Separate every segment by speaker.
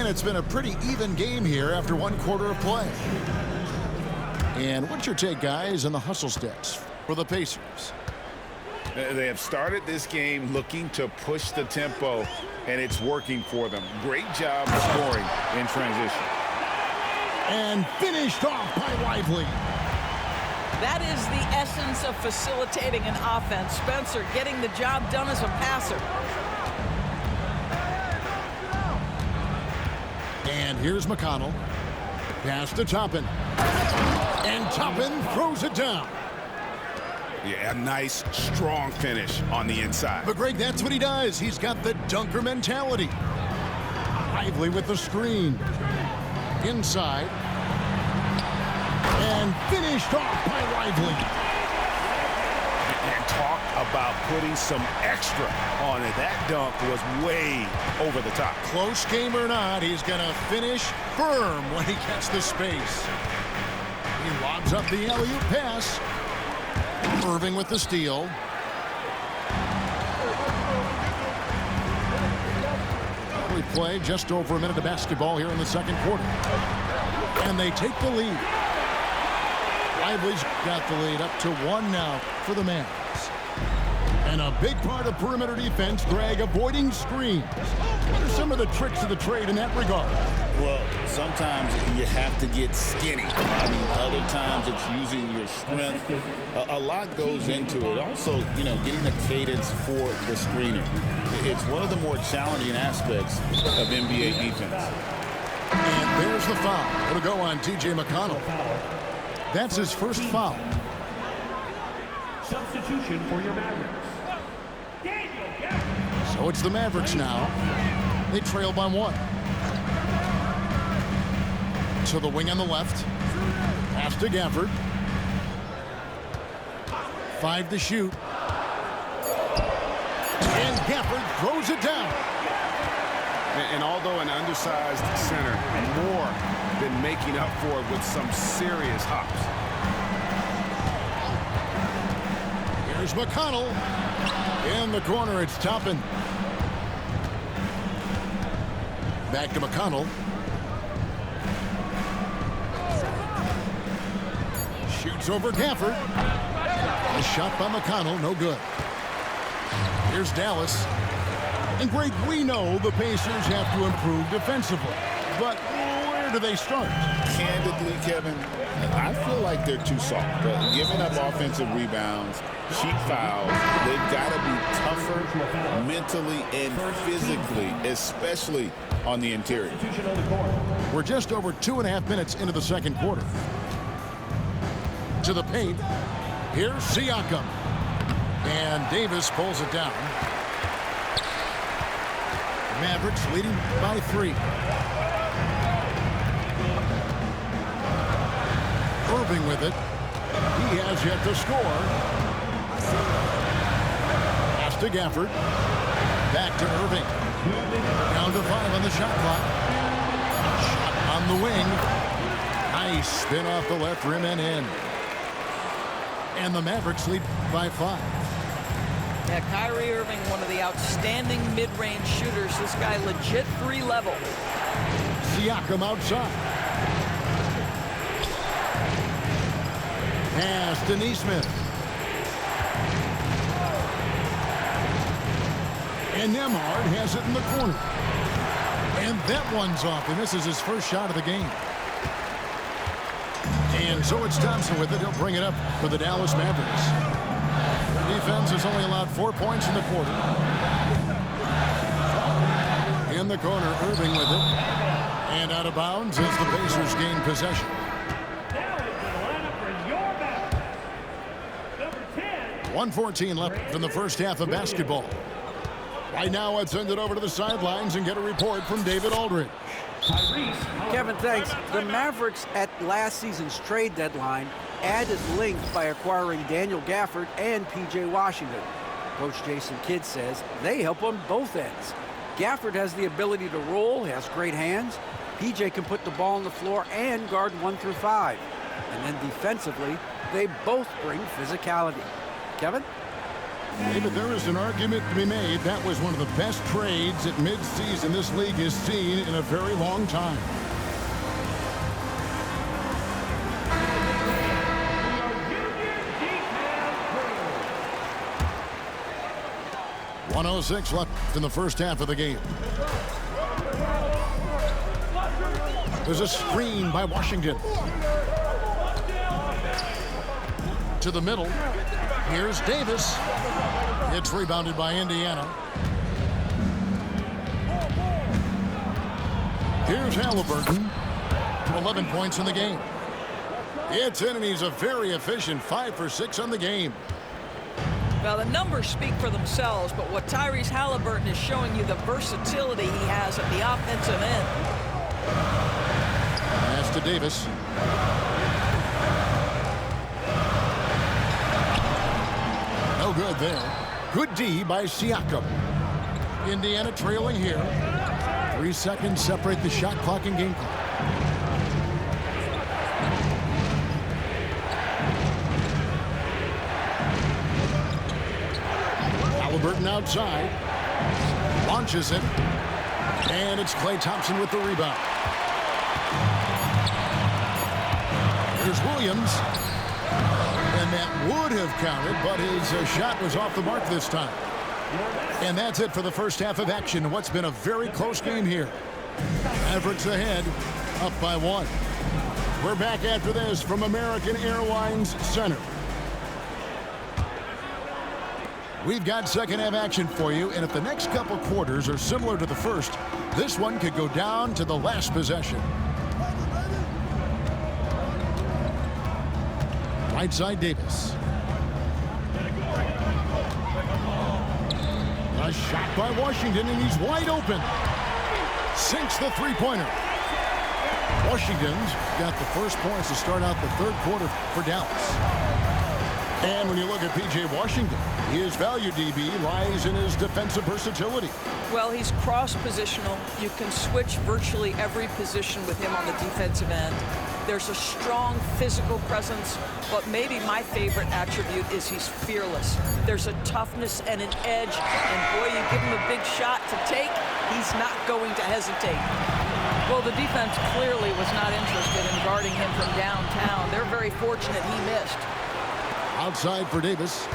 Speaker 1: And it's been a pretty even game here after one quarter of play. And what's your take, guys, on the hustle stats for the Pacers?
Speaker 2: They have started this game looking to push the tempo, and it's working for them. Great job scoring in transition.
Speaker 1: And finished off by Lively.
Speaker 3: That is the essence of facilitating an offense. Spencer getting the job done as a passer.
Speaker 1: And here's McConnell. Pass to Toppin. And Toppin throws it down.
Speaker 2: Yeah, a nice, strong finish on the inside.
Speaker 1: But, Greg, that's what he does. He's got the dunker mentality. Lively with the screen. Inside. And finished off by Lively.
Speaker 2: And talk about putting some extra on it. That dunk was way over the top.
Speaker 1: Close game or not, he's going to finish firm when he gets the space. He lobs up the alley-oop pass. Irving with the steal. We play just over a minute of basketball here in the second quarter. And they take the lead. Lively's got the lead up to 1 now for the Mavs. And a big part of perimeter defense, Greg, avoiding screens. What are some of the tricks of the trade in that regard?
Speaker 2: Well, sometimes you have to get skinny. I mean, other times it's using your strength. A lot goes into it. Also, getting the cadence for the screener. It's one of the more challenging aspects of NBA defense.
Speaker 1: And there's the foul. It'll go on T.J. McConnell. That's his first foul.
Speaker 4: Substitution for your Mavericks.
Speaker 1: So it's the Mavericks now. They trail by 1. To the wing on the left. Pass to Gafford. 5 to shoot. And Gafford throws it down.
Speaker 5: And although an undersized center, more than making up for it with some serious hops.
Speaker 1: Here's McConnell. In the corner, it's Toppin. Back to McConnell. Shoots over Gafford. A shot by McConnell, no good. Here's Dallas. And Greg, we know the Pacers have to improve defensively. But where do they start?
Speaker 2: Candidly, Kevin, I feel like they're too soft. Giving up offensive rebounds, cheap fouls, they've got to be tougher mentally and physically, especially on the interior.
Speaker 1: We're just over 2.5 minutes into the second quarter. To the paint. Here's Siakam. And Davis pulls it down. Mavericks leading by 3. Irving with it. He has yet to score. Pass to Gafford. Back to Irving. Down to 5 on the shot clock. Shot on the wing. Nice spin off the left rim and in. And the Mavericks lead by 5.
Speaker 3: Yeah, Kyrie Irving, one of the outstanding mid-range shooters. This guy legit 3-level.
Speaker 1: Siakam outside. Pass to Nesmith. And Nembhard has it in the corner. And that one's off, and this is his first shot of the game. And so it's Thompson with it. He'll bring it up for the Dallas Mavericks. Defense has only allowed 4 points in the quarter. In the corner, Irving with it. And out of bounds as the Pacers gain possession. 1:14 left in the first half of basketball. Right now, let's send it over to the sidelines and get a report from David Aldridge.
Speaker 6: Kevin, thanks. The Mavericks at last season's trade deadline added length by acquiring Daniel Gafford and P.J. Washington. Coach Jason Kidd says they help on both ends. Gafford has the ability to roll, has great hands. P.J. can put the ball on the floor and guard 1 through 5. And then defensively, they both bring physicality. Kevin?
Speaker 1: David, there is an argument to be made. That was one of the best trades at midseason this league has seen in a very long time. .106 left in the first half of the game. There's a screen by Washington. To the middle. Here's Davis. It's rebounded by Indiana. Here's Halliburton. 11 points in the game. It's in, and he's a very efficient 5 for 6 on the game.
Speaker 3: Well, the numbers speak for themselves, but what Tyrese Halliburton is showing you, the versatility he has at the offensive end.
Speaker 1: Pass to Davis. No good there. Good D by Siakam. Indiana trailing here. 3 seconds separate the shot clock and game clock. Halliburton outside. Launches it. And it's Klay Thompson with the rebound. Here's Williams. And that would have counted, but his shot was off the mark this time. And that's it for the first half of action. What's been a very close game here. Mavericks ahead, up by 1. We're back after this from American Airlines Center. We've got second half action for you, and if the next couple quarters are similar to the first, this one could go down to the last possession. Right side Davis. A shot by Washington, and he's wide open. Sinks the three-pointer. Washington's got the first points to start out the third quarter for Dallas. And when you look at P.J. Washington, his value, DB, lies in his defensive versatility.
Speaker 3: Well, he's cross-positional. You can switch virtually every position with him on the defensive end. There's a strong physical presence, but maybe my favorite attribute is he's fearless. There's a toughness and an edge, and boy, you give him a big shot to take, he's not going to hesitate. Well, the defense clearly was not interested in guarding him from downtown. They're very fortunate he missed.
Speaker 1: Outside for Davis.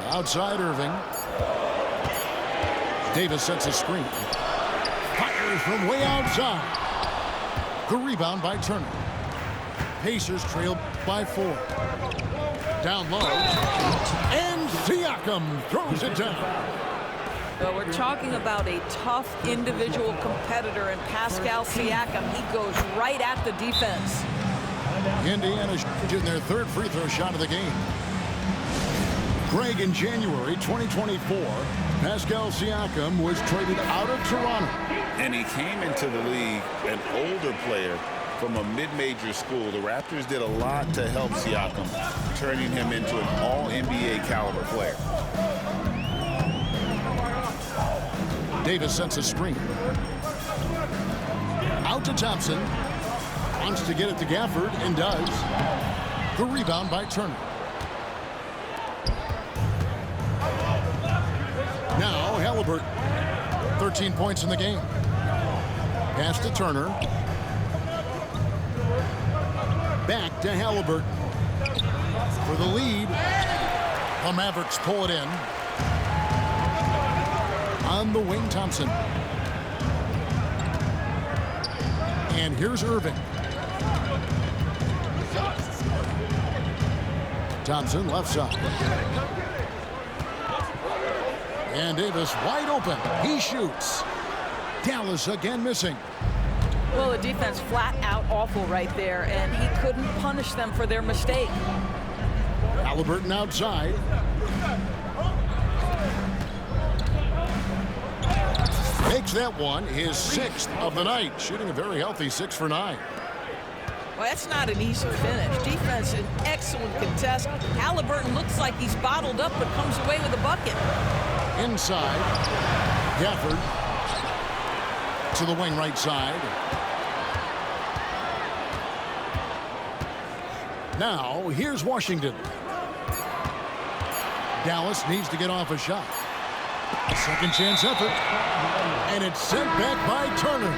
Speaker 1: Outside Irving. Davis sets a screen. Fires from way outside. The rebound by Turner. Pacers trail by 4. Down low. And Siakam throws it down.
Speaker 3: Well, we're talking about a tough individual competitor in Pascal Siakam. He goes right at the defense.
Speaker 1: Indiana getting their third free throw shot of the game. Greg, in January 2024, Pascal Siakam was traded out of Toronto.
Speaker 2: And he came into the league an older player from a mid-major school. The Raptors did a lot to help Siakam, turning him into an all-NBA caliber player.
Speaker 1: Davis sets a screen. Out to Thompson. Wants to get it to Gafford and does. The rebound by Turner. Now Halliburton. 13 points in the game. Pass to Turner. Back to Halliburton. For the lead. The Mavericks pull it in. On the wing, Thompson. And here's Irving. Thompson left side. And Davis wide open. He shoots. Dallas again missing.
Speaker 3: Well, the defense flat out awful right there, and he couldn't punish them for their mistake.
Speaker 1: Halliburton outside. Makes that one his 6th of the night, shooting a very healthy 6 for 9.
Speaker 3: Well, that's not an easy finish. Defense, an excellent contest. Halliburton looks like he's bottled up, but comes away with a bucket.
Speaker 1: Inside, Gafford to the wing right side. Now, here's Washington. Dallas needs to get off a shot. A second chance effort. And it's sent back by Turner.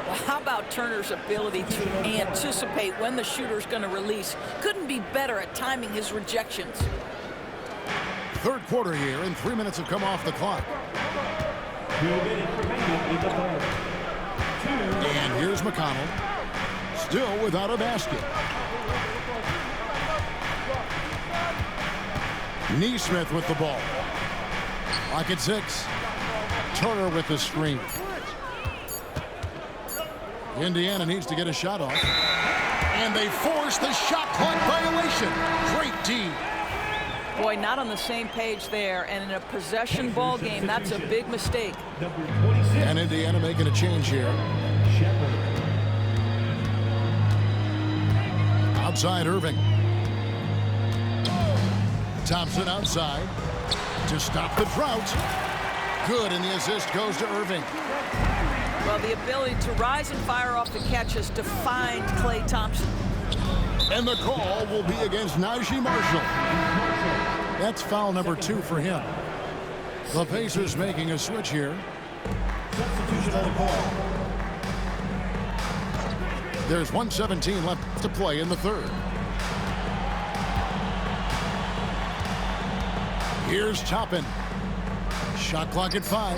Speaker 3: Well, how about Turner's ability to anticipate when the shooter's going to release? Couldn't be better at timing his rejections.
Speaker 1: Third quarter here, and 3 minutes have come off the clock. And here's McConnell. Still without a basket. Neesmith with the ball. Lock at 6. Turner with the screen. Indiana needs to get a shot off. And they force the shot clock violation. Great D.
Speaker 3: Boy, not on the same page there. And in a possession ball game, that's a big mistake.
Speaker 1: And Indiana making a change here. Outside Irving. Thompson outside to stop the drought. Good, and the assist goes to Irving.
Speaker 3: Well, the ability to rise and fire off the catch has defined Klay Thompson.
Speaker 1: And the call will be against Najee Marshall. That's foul number 2 for him. The Pacers making a switch here. There's 1:17 left to play in the third. Here's Toppin. Shot clock at 5.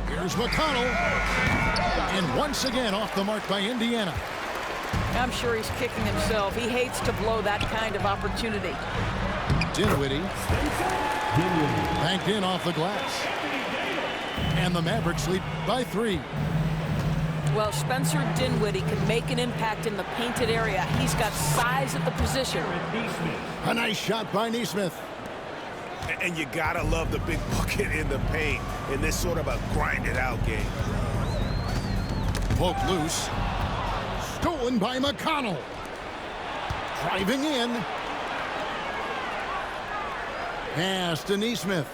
Speaker 1: Here's McConnell. And once again off the mark by Indiana.
Speaker 3: I'm sure he's kicking himself. He hates to blow that kind of opportunity.
Speaker 1: Dinwiddie. Banked in off the glass. And the Mavericks lead by 3.
Speaker 3: Well, Spencer Dinwiddie can make an impact in the painted area. He's got size at the position.
Speaker 1: A nice shot by Neesmith.
Speaker 5: And you gotta love the big bucket in the paint in this sort of a grinded-out game.
Speaker 1: Poke loose. Stolen by McConnell. Driving in. Pass to Neesmith.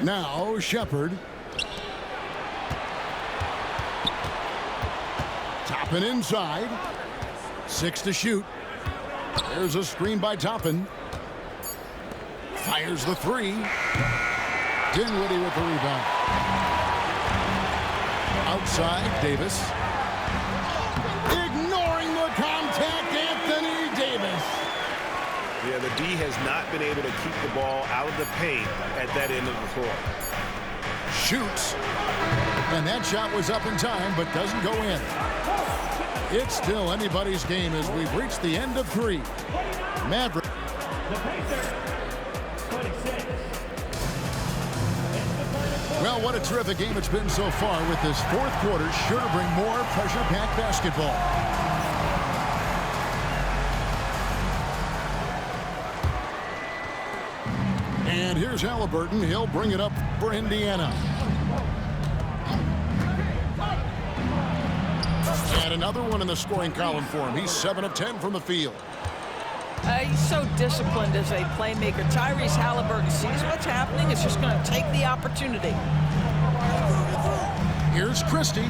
Speaker 1: Now Shepard. Toppin inside. 6 to shoot. There's a screen by Toppin. Fires the 3. Dinwiddie with the rebound. Outside, Davis. Ignoring the contact, Anthony Davis.
Speaker 5: Yeah, the D has not been able to keep the ball out of the paint at that end of the floor.
Speaker 1: Shoots. And that shot was up in time, but doesn't go in. It's still anybody's game as we've reached the end of 3. Maverick. Well, what a terrific game it's been so far, with this fourth quarter sure to bring more pressure-packed basketball. And here's Halliburton. He'll bring it up for Indiana. And another one in the scoring column for him. He's 7 of 10 from the field.
Speaker 3: He's so disciplined as a playmaker. Tyrese Halliburton sees what's happening. It's just going to take the opportunity.
Speaker 1: Here's Christie.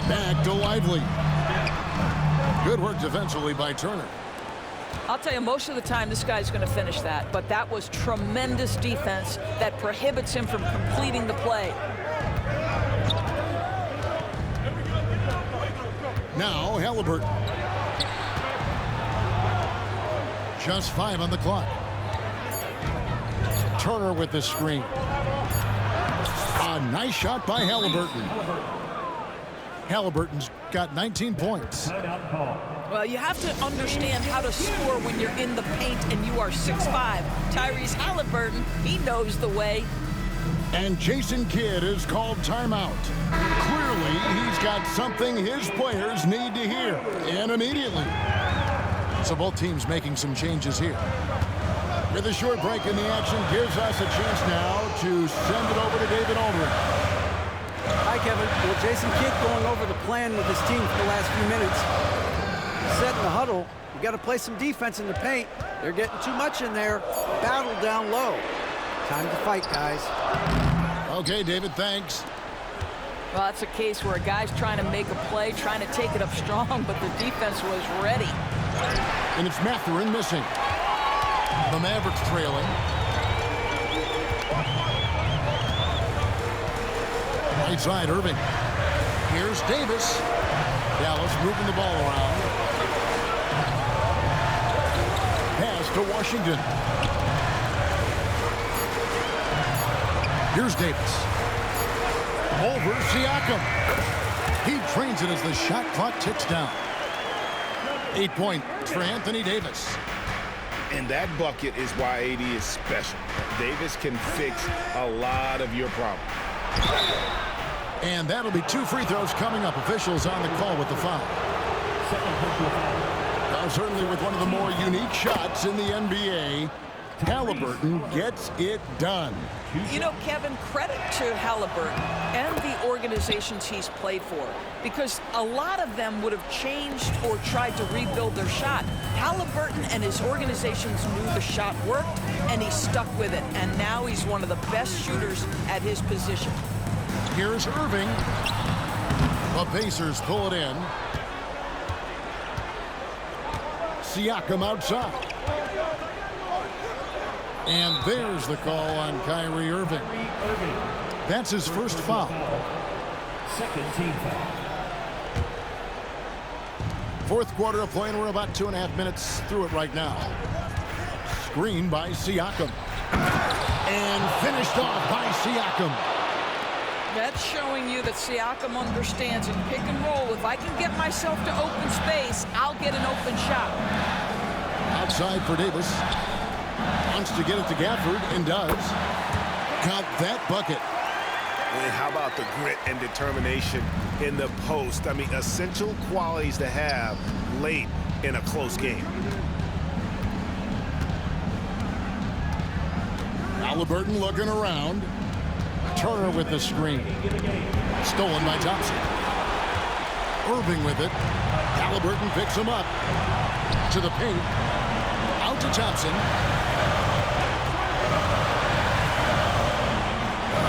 Speaker 1: Back to Lively. Good work defensively by Turner.
Speaker 3: I'll tell you, most of the time this guy's going to finish that, but that was tremendous defense that prohibits him from completing the play.
Speaker 1: Now Halliburton. Just 5 on the clock. Turner with the screen. A nice shot by Halliburton. Halliburton's got 19 points.
Speaker 3: Well, you have to understand how to score when you're in the paint and you are 6'5". Tyrese Halliburton, he knows the way.
Speaker 1: And Jason Kidd is called timeout. Clearly, he's got something his players need to hear, and immediately. So both teams making some changes here. With a short break in the action, gives us a chance now to send it over to David Aldridge.
Speaker 6: Hi, Kevin. Well, Jason Kidd going over the plan with his team for the last few minutes. Set in the huddle. You got to play some defense in the paint. They're getting too much in there. Battle down low. Time to fight, guys.
Speaker 1: Okay, David, thanks.
Speaker 3: Well, that's a case where a guy's trying to make a play, trying to take it up strong, but the defense was ready.
Speaker 1: And it's Mathurin missing. The Mavericks trailing. Right side, Irving. Here's Davis. Dallas moving the ball around. Pass to Washington. Here's Davis. Over Siakam. He drains it as the shot clock ticks down. 8 points for Anthony Davis.
Speaker 5: And that bucket is why AD is special. Davis can fix a lot of your problems.
Speaker 1: And that'll be 2 free throws coming up. Officials on the call with the foul. Now, certainly with one of the more unique shots in the NBA, Haliburton gets it done.
Speaker 3: You know, Kevin, credit to Haliburton and the organizations he's played for, because a lot of them would have changed or tried to rebuild their shot. Haliburton and his organizations knew the shot worked, and he stuck with it. And now he's one of the best shooters at his position.
Speaker 1: Here's Irving. The Pacers pull it in. Siakam outside. And there's the call on Kyrie Irving. That's his first foul.
Speaker 4: Second team foul.
Speaker 1: Fourth quarter of play, and we're about 2.5 minutes through it right now. Screen by Siakam. And finished off by Siakam.
Speaker 3: That's showing you that Siakam understands in pick and roll. If I can get myself to open space, I'll get an open shot.
Speaker 1: Outside for Davis. Wants to get it to Gafford and does. Got that bucket.
Speaker 5: And how about the grit and determination in the post? I mean, essential qualities to have late in a close game.
Speaker 1: Haliburton looking around. Turner with the screen. Stolen by Thompson. Irving with it. Haliburton picks him up. To the paint. Out to Thompson.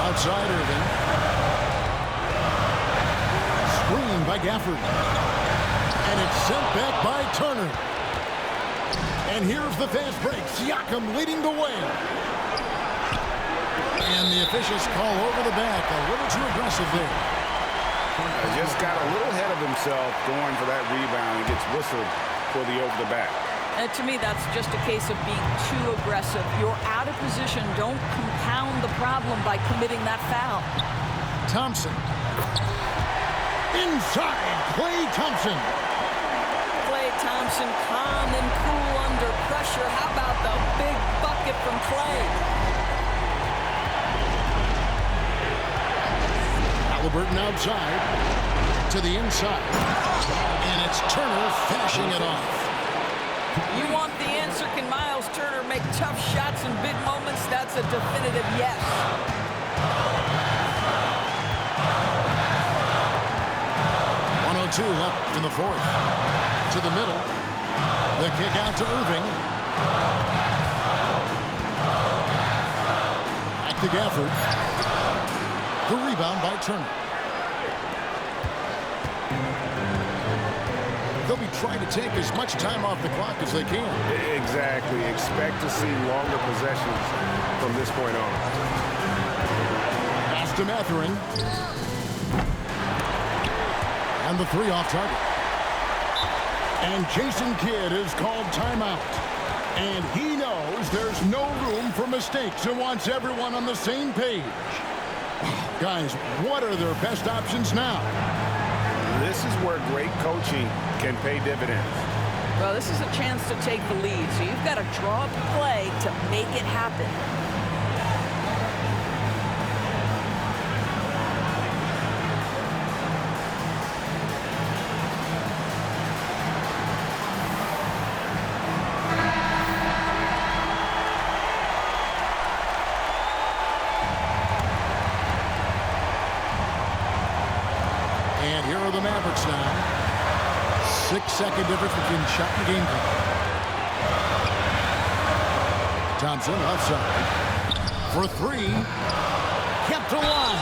Speaker 1: Outside Irving. Screen by Gafford. And it's sent back by Turner. And here's the fast break. Siakam leading the way. And the officials call over the back. A little too aggressive there.
Speaker 5: Just got a little ahead of himself going for that rebound and gets whistled for the over the back.
Speaker 3: And to me, that's just a case of being too aggressive. You're out of position. Don't compound the problem by committing that foul.
Speaker 1: Thompson. Inside, Klay Thompson.
Speaker 3: Klay Thompson, calm and cool under pressure. How about the big bucket from Klay?
Speaker 1: Haliburton outside to the inside. And it's Turner finishing it off.
Speaker 3: You want the answer? Can Miles Turner make tough shots in big moments? That's a definitive yes. .102 left in the fourth. To the middle. The kick out to Irving. Back to Gafford. The rebound by Turner. They'll be trying to take as much time off the clock as they can.
Speaker 5: Exactly. Expect to see longer possessions from this point on.
Speaker 1: Pass to Mathurin. And the 3 off target. And Jason Kidd is called timeout. And he knows there's no room for mistakes and wants everyone on the same page. Guys, what are their best options now?
Speaker 5: This is where great coaching can pay dividends.
Speaker 3: Well, this is a chance to take the lead, so you've got to draw up a play to make it happen.
Speaker 1: And here are the Mavericks now. 6-second difference between shot and game clock. Thompson outside for 3. Kept alive.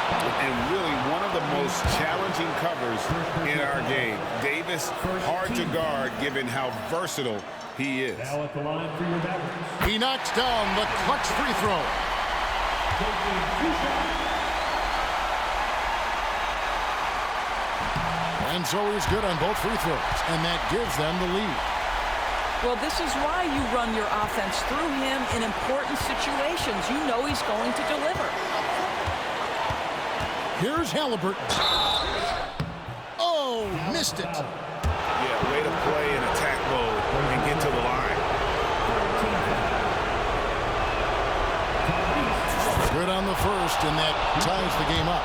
Speaker 2: And really one of the most challenging covers in our game. Davis, hard to guard given how versatile he is.
Speaker 4: Now at the line for your Mavericks.
Speaker 1: He knocks down the clutch free throw. And so he's good on both free throws, and that gives them the lead.
Speaker 3: Well, this is why you run your offense through him in important situations. You know he's going to deliver.
Speaker 1: Here's Halliburton. Oh, missed it.
Speaker 5: Yeah, way to play in attack mode and get to the line.
Speaker 1: Good on the first, and that ties the game up.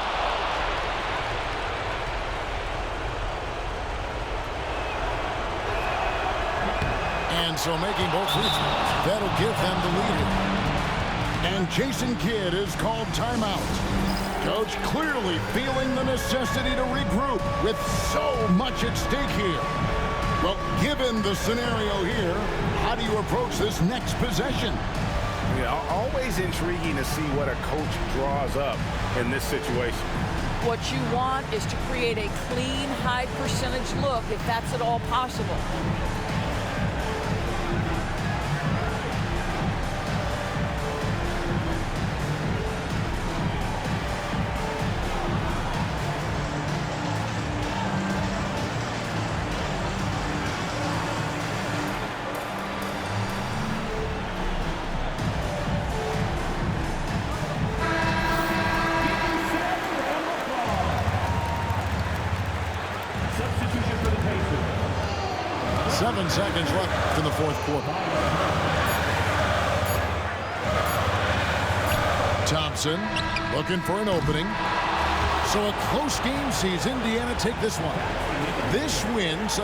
Speaker 1: And so making both free throws, that'll give them the lead here. And Jason Kidd is called timeout. Coach clearly feeling the necessity to regroup with so much at stake here. Well, given the scenario here, how do you approach this next possession?
Speaker 5: Yeah, always intriguing to see what a coach draws up in this situation.
Speaker 3: What you want is to create a clean, high percentage look if that's at all possible.
Speaker 4: Substitution for the Pacers.
Speaker 1: 7 seconds left in the fourth quarter. Thompson looking for an opening. So a close game sees Indiana take this one. This win